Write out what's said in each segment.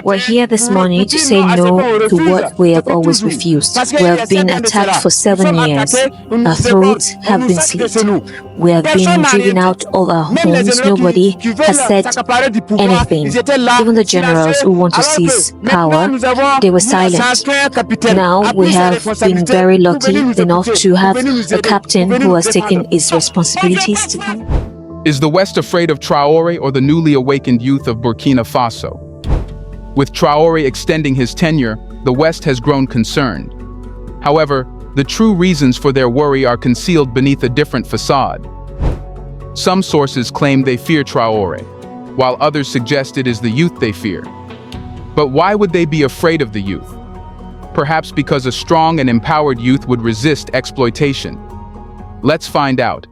We're here this morning to say no to what we have always refused. We have been attacked for 7 years. Our throats have been slit. We have been driven out of our homes. Nobody has said anything. Even the generals who want to seize power, they were silent. Now we have been very lucky enough to have a captain who has taken his responsibilities to come. Is the West afraid of Traore or the newly awakened youth of Burkina Faso? With Traore extending his tenure, the West has grown concerned. However, the true reasons for their worry are concealed beneath a different facade. Some sources claim they fear Traore, while others suggest it is the youth they fear. But why would they be afraid of the youth? Perhaps because a strong and empowered youth would resist exploitation. Let's find out.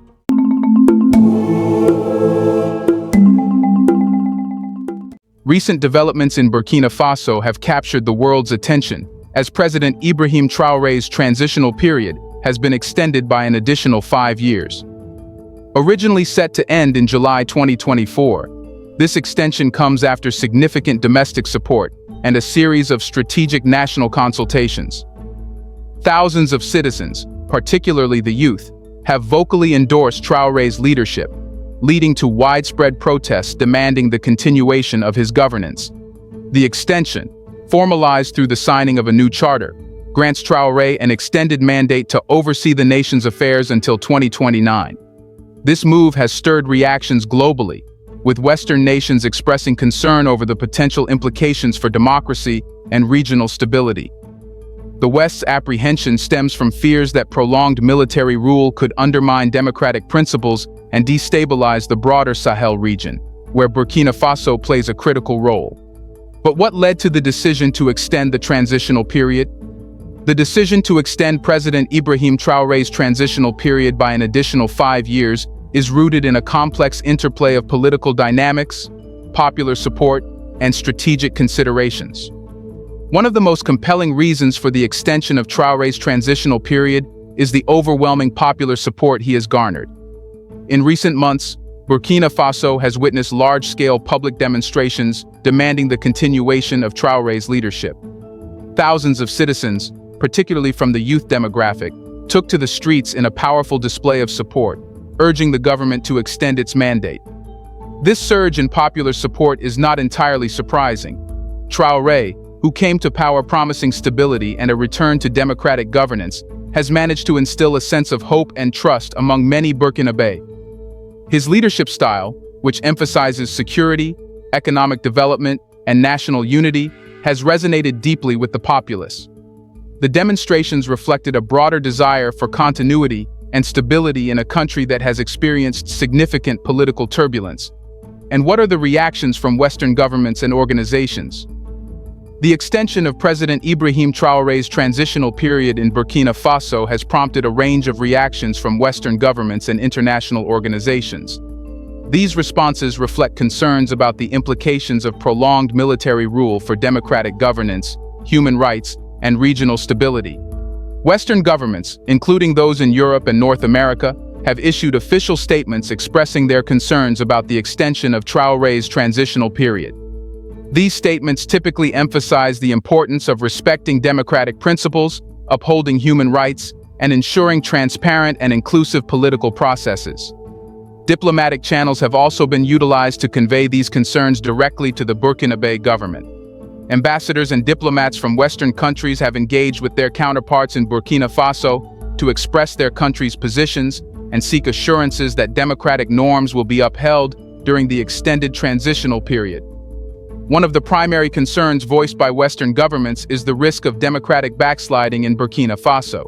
Recent developments in Burkina Faso have captured the world's attention, as President Ibrahim Traore's transitional period has been extended by an additional 5 years. Originally set to end in July 2024, this extension comes after significant domestic support and a series of strategic national consultations. Thousands of citizens, particularly the youth, have vocally endorsed Traore's leadership, leading to widespread protests demanding the continuation of his governance. The extension, formalized through the signing of a new charter, grants Traore an extended mandate to oversee the nation's affairs until 2029. This move has stirred reactions globally, with Western nations expressing concern over the potential implications for democracy and regional stability. The West's apprehension stems from fears that prolonged military rule could undermine democratic principles and destabilize the broader Sahel region, where Burkina Faso plays a critical role. But what led to the decision to extend the transitional period? The decision to extend President Ibrahim Traore's transitional period by an additional 5 years is rooted in a complex interplay of political dynamics, popular support, and strategic considerations. One of the most compelling reasons for the extension of Traore's transitional period is the overwhelming popular support he has garnered. In recent months, Burkina Faso has witnessed large-scale public demonstrations demanding the continuation of Traore's leadership. Thousands of citizens, particularly from the youth demographic, took to the streets in a powerful display of support, urging the government to extend its mandate. This surge in popular support is not entirely surprising. Traore, who came to power promising stability and a return to democratic governance, has managed to instill a sense of hope and trust among many Burkinabés. His leadership style, which emphasizes security, economic development, and national unity, has resonated deeply with the populace. The demonstrations reflected a broader desire for continuity and stability in a country that has experienced significant political turbulence. And what are the reactions from Western governments and organizations? The extension of President Ibrahim Traore's transitional period in Burkina Faso has prompted a range of reactions from Western governments and international organizations. These responses reflect concerns about the implications of prolonged military rule for democratic governance, human rights, and regional stability. Western governments, including those in Europe and North America, have issued official statements expressing their concerns about the extension of Traore's transitional period. These statements typically emphasize the importance of respecting democratic principles, upholding human rights, and ensuring transparent and inclusive political processes. Diplomatic channels have also been utilized to convey these concerns directly to the Burkinabé government. Ambassadors and diplomats from Western countries have engaged with their counterparts in Burkina Faso to express their country's positions and seek assurances that democratic norms will be upheld during the extended transitional period. One of the primary concerns voiced by Western governments is the risk of democratic backsliding in Burkina Faso.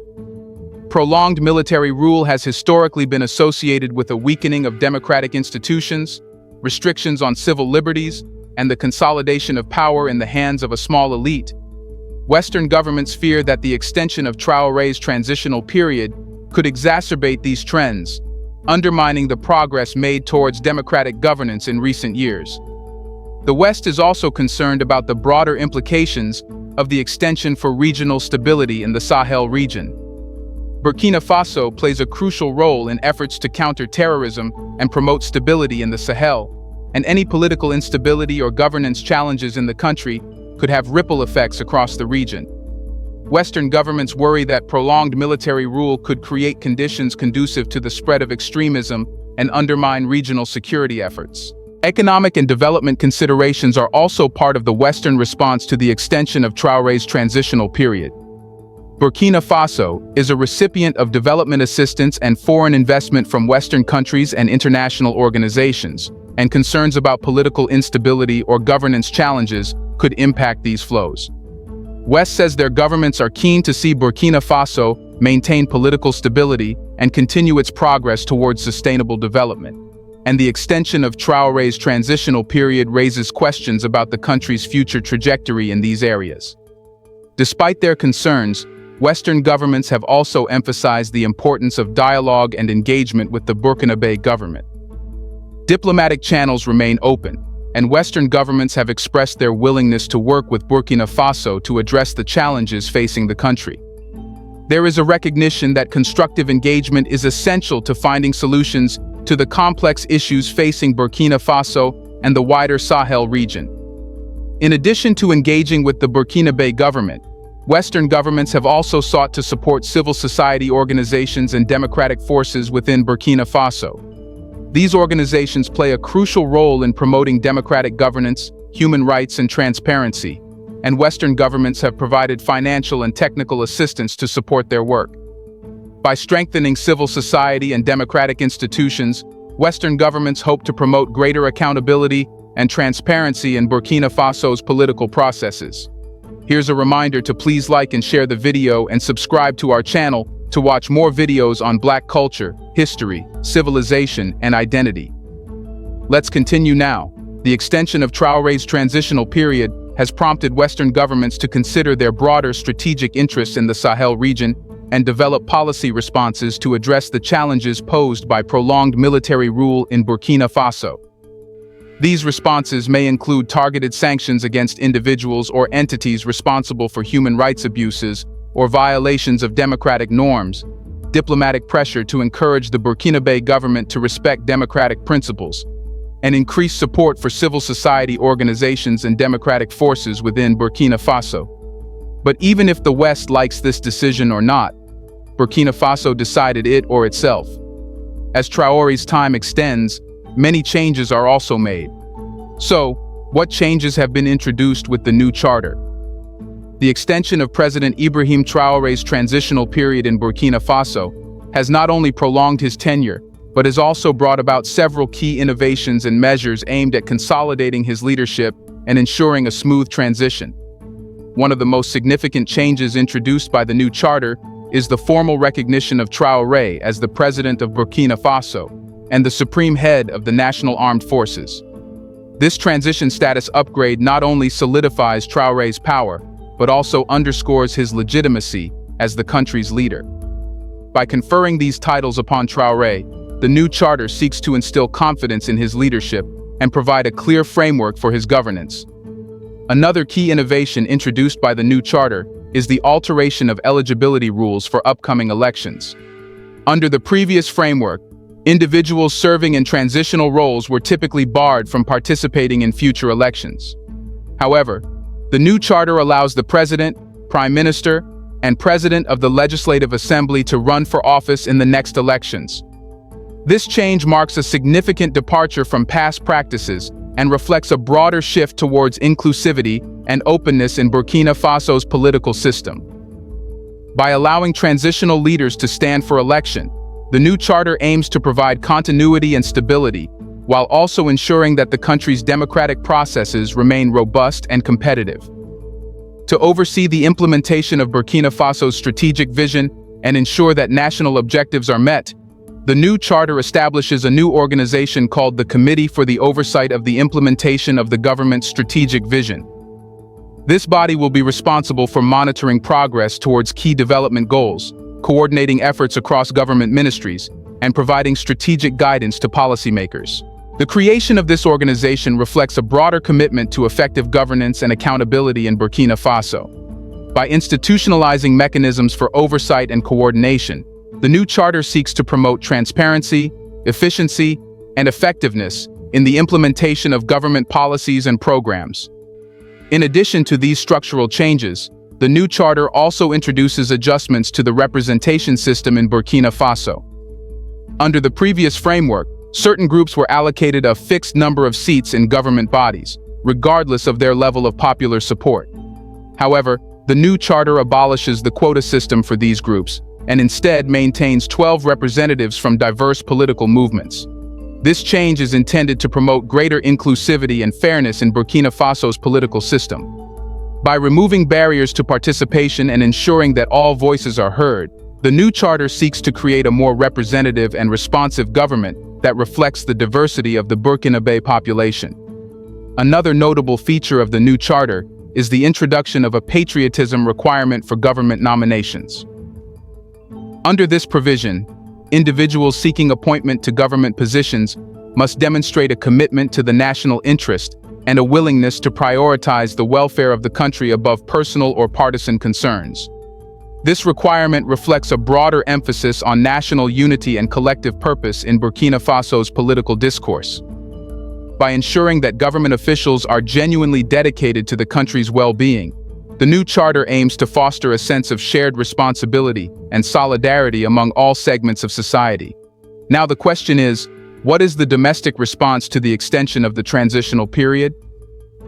Prolonged military rule has historically been associated with a weakening of democratic institutions, restrictions on civil liberties, and the consolidation of power in the hands of a small elite. Western governments fear that the extension of Traore's transitional period could exacerbate these trends, undermining the progress made towards democratic governance in recent years. The West is also concerned about the broader implications of the extension for regional stability in the Sahel region. Burkina Faso plays a crucial role in efforts to counter terrorism and promote stability in the Sahel, and any political instability or governance challenges in the country could have ripple effects across the region. Western governments worry that prolonged military rule could create conditions conducive to the spread of extremism and undermine regional security efforts. Economic and development considerations are also part of the Western response to the extension of Traore's transitional period. Burkina Faso is a recipient of development assistance and foreign investment from Western countries and international organizations, and concerns about political instability or governance challenges could impact these flows. West says their governments are keen to see Burkina Faso maintain political stability and continue its progress towards sustainable development. And the extension of Traore's transitional period raises questions about the country's future trajectory in these areas. Despite their concerns, Western governments have also emphasized the importance of dialogue and engagement with the Burkinabe government. Diplomatic channels remain open, and Western governments have expressed their willingness to work with Burkina Faso to address the challenges facing the country. There is a recognition that constructive engagement is essential to finding solutions to the complex issues facing Burkina Faso and the wider Sahel region. In addition to engaging with the Burkinabe government, Western governments have also sought to support civil society organizations and democratic forces within Burkina Faso. These organizations play a crucial role in promoting democratic governance, human rights, and transparency, and Western governments have provided financial and technical assistance to support their work. By strengthening civil society and democratic institutions, Western governments hope to promote greater accountability and transparency in Burkina Faso's political processes. Here's a reminder to please like and share the video and subscribe to our channel to watch more videos on Black culture, history, civilization, and identity. Let's continue now. The extension of Traore's transitional period has prompted Western governments to consider their broader strategic interests in the Sahel region and develop policy responses to address the challenges posed by prolonged military rule in Burkina Faso. These responses may include targeted sanctions against individuals or entities responsible for human rights abuses or violations of democratic norms, diplomatic pressure to encourage the Burkinabe government to respect democratic principles, and increase support for civil society organizations and democratic forces within Burkina Faso. But even if the West likes this decision or not, Burkina Faso decided it or itself. As Traore's time extends, many changes are also made. So, what changes have been introduced with the new charter? The extension of President Ibrahim Traore's transitional period in Burkina Faso has not only prolonged his tenure, but has also brought about several key innovations and measures aimed at consolidating his leadership and ensuring a smooth transition. One of the most significant changes introduced by the new charter is the formal recognition of Traore as the president of Burkina Faso and the supreme head of the National Armed Forces. This transition status upgrade not only solidifies Traore's power, but also underscores his legitimacy as the country's leader. By conferring these titles upon Traore, the new charter seeks to instill confidence in his leadership and provide a clear framework for his governance. Another key innovation introduced by the new charter is the alteration of eligibility rules for upcoming elections. Under the previous framework, individuals serving in transitional roles were typically barred from participating in future elections. However, the new charter allows the President, Prime Minister, and President of the Legislative Assembly to run for office in the next elections. This change marks a significant departure from past practices and reflects a broader shift towards inclusivity and openness in Burkina Faso's political system. By allowing transitional leaders to stand for election, the new charter aims to provide continuity and stability, while also ensuring that the country's democratic processes remain robust and competitive. To oversee the implementation of Burkina Faso's strategic vision and ensure that national objectives are met, the new charter establishes a new organization called the Committee for the Oversight of the Implementation of the Government's Strategic Vision. This body will be responsible for monitoring progress towards key development goals, coordinating efforts across government ministries, and providing strategic guidance to policymakers. The creation of this organization reflects a broader commitment to effective governance and accountability in Burkina Faso. By institutionalizing mechanisms for oversight and coordination, the new charter seeks to promote transparency, efficiency, and effectiveness in the implementation of government policies and programs. In addition to these structural changes, the new charter also introduces adjustments to the representation system in Burkina Faso. Under the previous framework, certain groups were allocated a fixed number of seats in government bodies, regardless of their level of popular support. However, the new charter abolishes the quota system for these groups and instead maintains 12 representatives from diverse political movements. This change is intended to promote greater inclusivity and fairness in Burkina Faso's political system. By removing barriers to participation and ensuring that all voices are heard, the new charter seeks to create a more representative and responsive government that reflects the diversity of the Burkinabe population. Another notable feature of the new charter is the introduction of a patriotism requirement for government nominations. Under this provision, individuals seeking appointment to government positions must demonstrate a commitment to the national interest and a willingness to prioritize the welfare of the country above personal or partisan concerns. This requirement reflects a broader emphasis on national unity and collective purpose in Burkina Faso's political discourse. By ensuring that government officials are genuinely dedicated to the country's well-being, the new charter aims to foster a sense of shared responsibility and solidarity among all segments of society. Now the question is, what is the domestic response to the extension of the transitional period?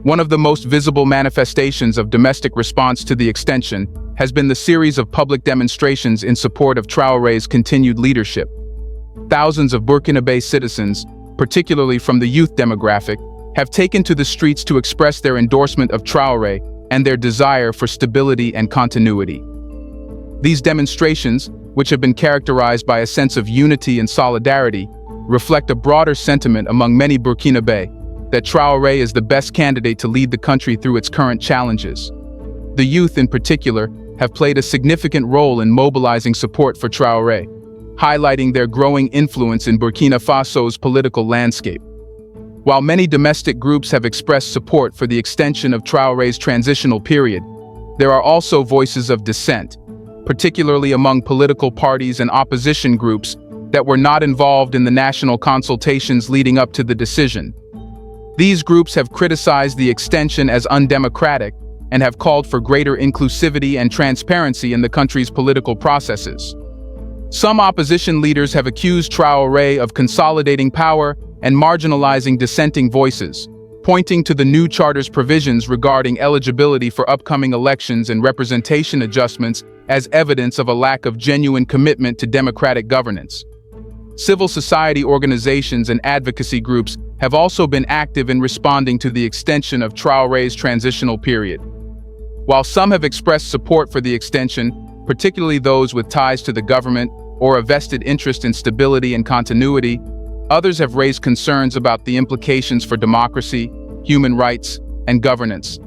One of the most visible manifestations of domestic response to the extension has been the series of public demonstrations in support of Traore's continued leadership. Thousands of Burkinabe citizens, particularly from the youth demographic, have taken to the streets to express their endorsement of Traore and their desire for stability and continuity. These demonstrations, which have been characterized by a sense of unity and solidarity, reflect a broader sentiment among many Burkinabe that Traore is the best candidate to lead the country through its current challenges. The youth, in particular, have played a significant role in mobilizing support for Traore, highlighting their growing influence in Burkina Faso's political landscape. While many domestic groups have expressed support for the extension of Traore's transitional period, there are also voices of dissent, particularly among political parties and opposition groups that were not involved in the national consultations leading up to the decision. These groups have criticized the extension as undemocratic and have called for greater inclusivity and transparency in the country's political processes. Some opposition leaders have accused Traore of consolidating power and marginalizing dissenting voices, pointing to the new charter's provisions regarding eligibility for upcoming elections and representation adjustments as evidence of a lack of genuine commitment to democratic governance. Civil society organizations and advocacy groups have also been active in responding to the extension of Traore's transitional period. While some have expressed support for the extension, particularly those with ties to the government or a vested interest in stability and continuity, others have raised concerns about the implications for democracy, human rights, and governance.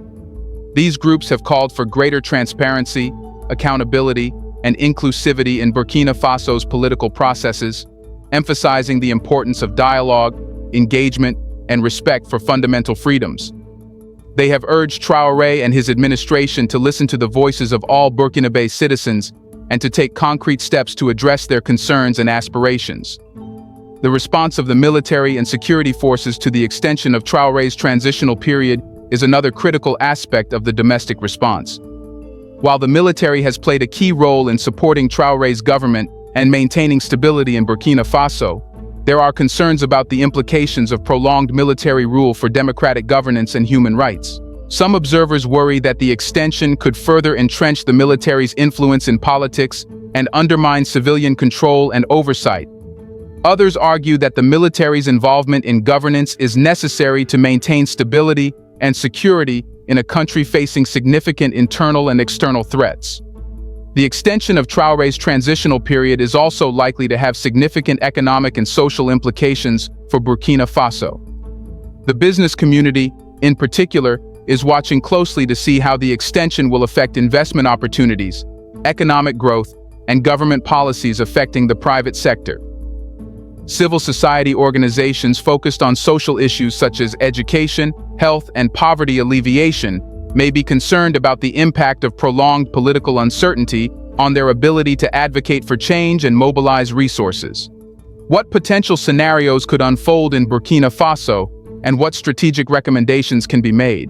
These groups have called for greater transparency, accountability, and inclusivity in Burkina Faso's political processes, emphasizing the importance of dialogue, engagement, and respect for fundamental freedoms. They have urged Traore and his administration to listen to the voices of all Burkinabe citizens and to take concrete steps to address their concerns and aspirations. The response of the military and security forces to the extension of Traore's transitional period is another critical aspect of the domestic response. While the military has played a key role in supporting Traore's government and maintaining stability in Burkina Faso, there are concerns about the implications of prolonged military rule for democratic governance and human rights. Some observers worry that the extension could further entrench the military's influence in politics and undermine civilian control and oversight. Others argue that the military's involvement in governance is necessary to maintain stability and security in a country facing significant internal and external threats. The extension of Traore's transitional period is also likely to have significant economic and social implications for Burkina Faso. The business community, in particular, is watching closely to see how the extension will affect investment opportunities, economic growth, and government policies affecting the private sector. Civil society organizations focused on social issues such as education, health, and poverty alleviation may be concerned about the impact of prolonged political uncertainty on their ability to advocate for change and mobilize resources. What potential scenarios could unfold in Burkina Faso, and what strategic recommendations can be made?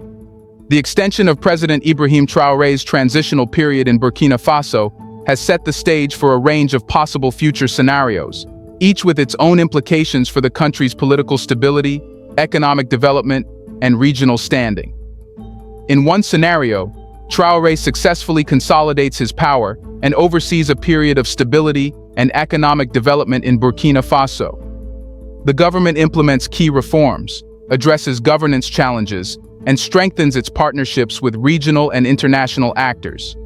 The extension of President Ibrahim Traore's transitional period in Burkina Faso has set the stage for a range of possible future scenarios, each with its own implications for the country's political stability, economic development, and regional standing. In one scenario, Traore successfully consolidates his power and oversees a period of stability and economic development in Burkina Faso. The government implements key reforms, addresses governance challenges, and strengthens its partnerships with regional and international actors.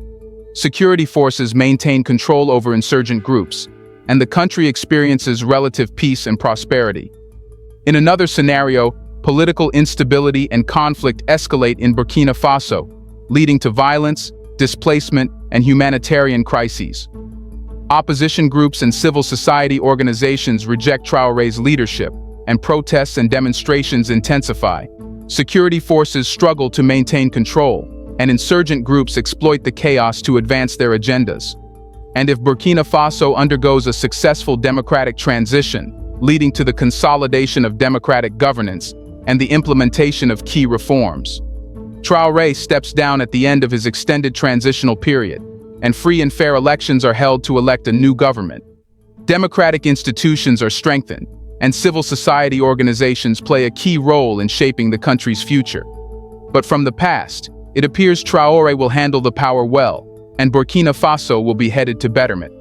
Security forces maintain control over insurgent groups, and the country experiences relative peace and prosperity. In another scenario, political instability and conflict escalate in Burkina Faso, leading to violence, displacement, and humanitarian crises. Opposition groups and civil society organizations reject Traore's leadership, and protests and demonstrations intensify. Security forces struggle to maintain control, and insurgent groups exploit the chaos to advance their agendas. And if Burkina Faso undergoes a successful democratic transition, leading to the consolidation of democratic governance and the implementation of key reforms, Traore steps down at the end of his extended transitional period, and free and fair elections are held to elect a new government. Democratic institutions are strengthened, and civil society organizations play a key role in shaping the country's future. But from the past, it appears Traore will handle the power well, and Burkina Faso will be headed to betterment.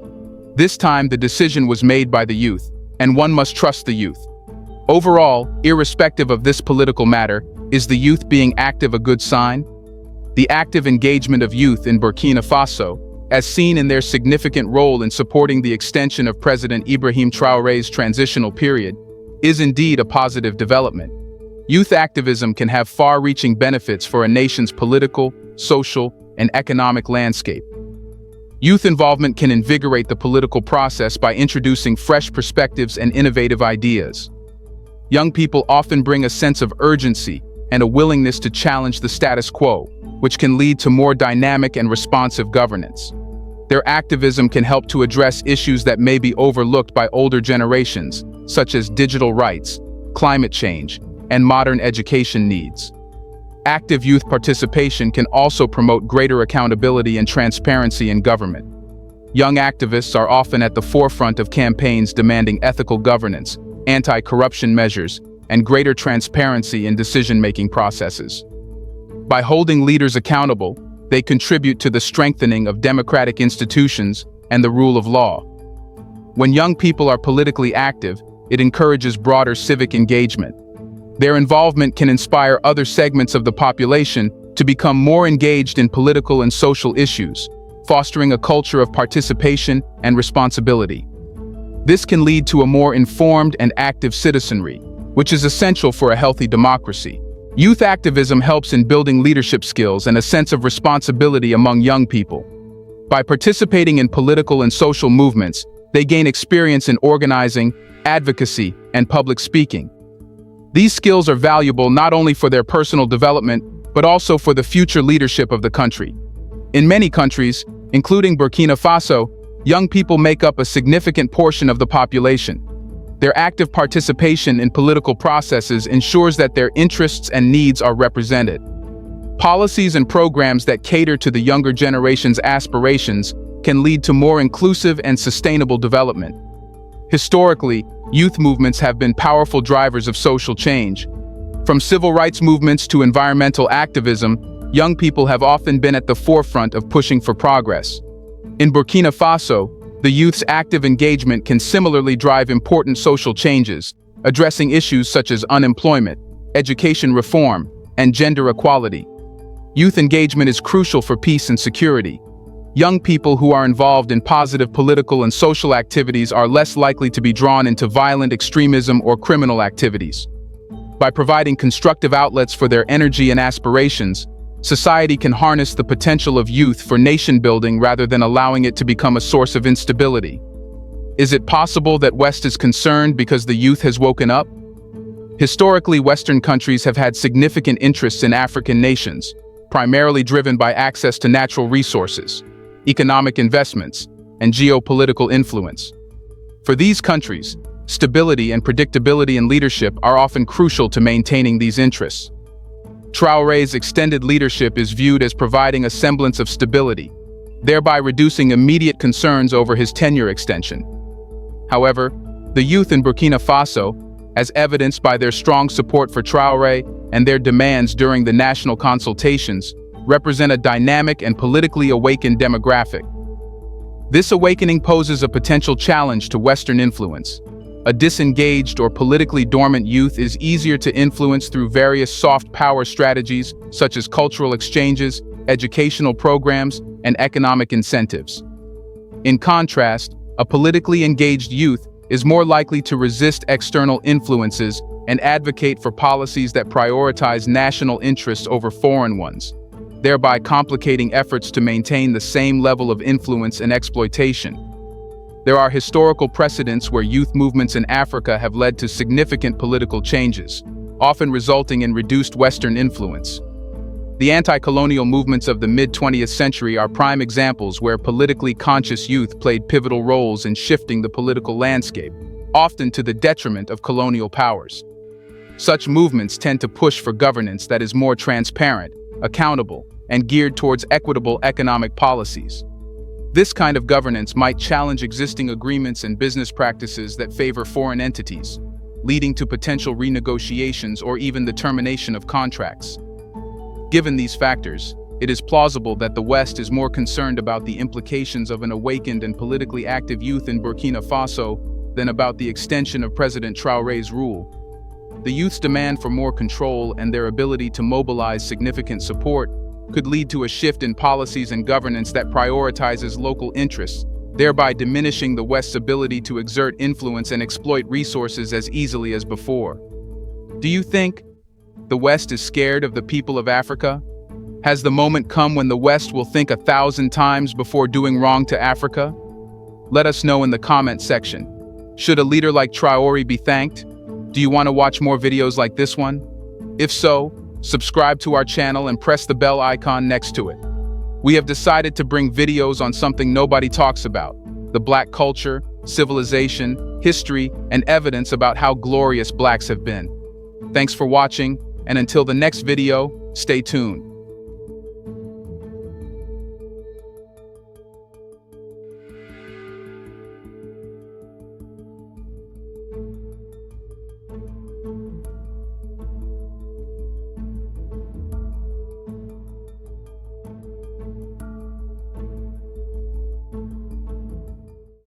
This time the decision was made by the youth, and one must trust the youth. Overall, irrespective of this political matter, is the youth being active a good sign? The active engagement of youth in Burkina Faso, as seen in their significant role in supporting the extension of President Ibrahim Traore's transitional period, is indeed a positive development. Youth activism can have far-reaching benefits for a nation's political, social, and economic landscape. Youth involvement can invigorate the political process by introducing fresh perspectives and innovative ideas. Young people often bring a sense of urgency and a willingness to challenge the status quo, which can lead to more dynamic and responsive governance. Their activism can help to address issues that may be overlooked by older generations, such as digital rights, climate change, and modern education needs. Active youth participation can also promote greater accountability and transparency in government. Young activists are often at the forefront of campaigns demanding ethical governance, anti-corruption measures, and greater transparency in decision-making processes. By holding leaders accountable, they contribute to the strengthening of democratic institutions and the rule of law. When young people are politically active, it encourages broader civic engagement. Their involvement can inspire other segments of the population to become more engaged in political and social issues, fostering a culture of participation and responsibility. This can lead to a more informed and active citizenry, which is essential for a healthy democracy. Youth activism helps in building leadership skills and a sense of responsibility among young people. By participating in political and social movements, they gain experience in organizing, advocacy, and public speaking. These skills are valuable not only for their personal development, but also for the future leadership of the country. In many countries, including Burkina Faso, young people make up a significant portion of the population. Their active participation in political processes ensures that their interests and needs are represented. Policies and programs that cater to the younger generation's aspirations can lead to more inclusive and sustainable development. Historically, youth movements have been powerful drivers of social change. From civil rights movements to environmental activism, young people have often been at the forefront of pushing for progress. In Burkina Faso, the youth's active engagement can similarly drive important social changes, addressing issues such as unemployment, education reform, and gender equality. Youth engagement is crucial for peace and security. Young people who are involved in positive political and social activities are less likely to be drawn into violent extremism or criminal activities. By providing constructive outlets for their energy and aspirations, society can harness the potential of youth for nation building rather than allowing it to become a source of instability. Is it possible that West is concerned because the youth has woken up? Historically, Western countries have had significant interests in African nations, primarily driven by access to natural resources, economic investments, and geopolitical influence. For these countries, Stability and predictability in leadership are often crucial to maintaining these interests. Traore's extended leadership is viewed as providing a semblance of stability, thereby reducing immediate concerns over his tenure extension. However, the youth in Burkina Faso, as evidenced by their strong support for Traore and their demands during the national consultations, represent a dynamic and politically awakened demographic. This awakening poses a potential challenge to Western influence. A disengaged or politically dormant youth is easier to influence through various soft power strategies such as cultural exchanges, educational programs, and economic incentives. In contrast, a politically engaged youth is more likely to resist external influences and advocate for policies that prioritize national interests over foreign ones, thereby complicating efforts to maintain the same level of influence and exploitation. There are historical precedents where youth movements in Africa have led to significant political changes, often resulting in reduced Western influence. The anti-colonial movements of the mid-20th century are prime examples where politically conscious youth played pivotal roles in shifting the political landscape, often to the detriment of colonial powers. Such movements tend to push for governance that is more transparent, accountable, and geared towards equitable economic policies. This kind of governance might challenge existing agreements and business practices that favor foreign entities, leading to potential renegotiations or even the termination of contracts. Given these factors, it is plausible that the West is more concerned about the implications of an awakened and politically active youth in Burkina Faso than about the extension of President Traore's rule. The youth's demand for more control and their ability to mobilize significant support could lead to a shift in policies and governance that prioritizes local interests, thereby diminishing the West's ability to exert influence and exploit resources as easily as before. Do you think the West is scared of the people of Africa? Has the moment come when the West will think 1,000 times before doing wrong to Africa? Let us know in the comment section. Should a leader like Traore be thanked? Do you want to watch more videos like this one? If so, subscribe to our channel and press the bell icon next to it. We have decided to bring videos on something nobody talks about: the Black culture, civilization, history, and evidence about how glorious Blacks have been. Thanks for watching, and until the next video, stay tuned.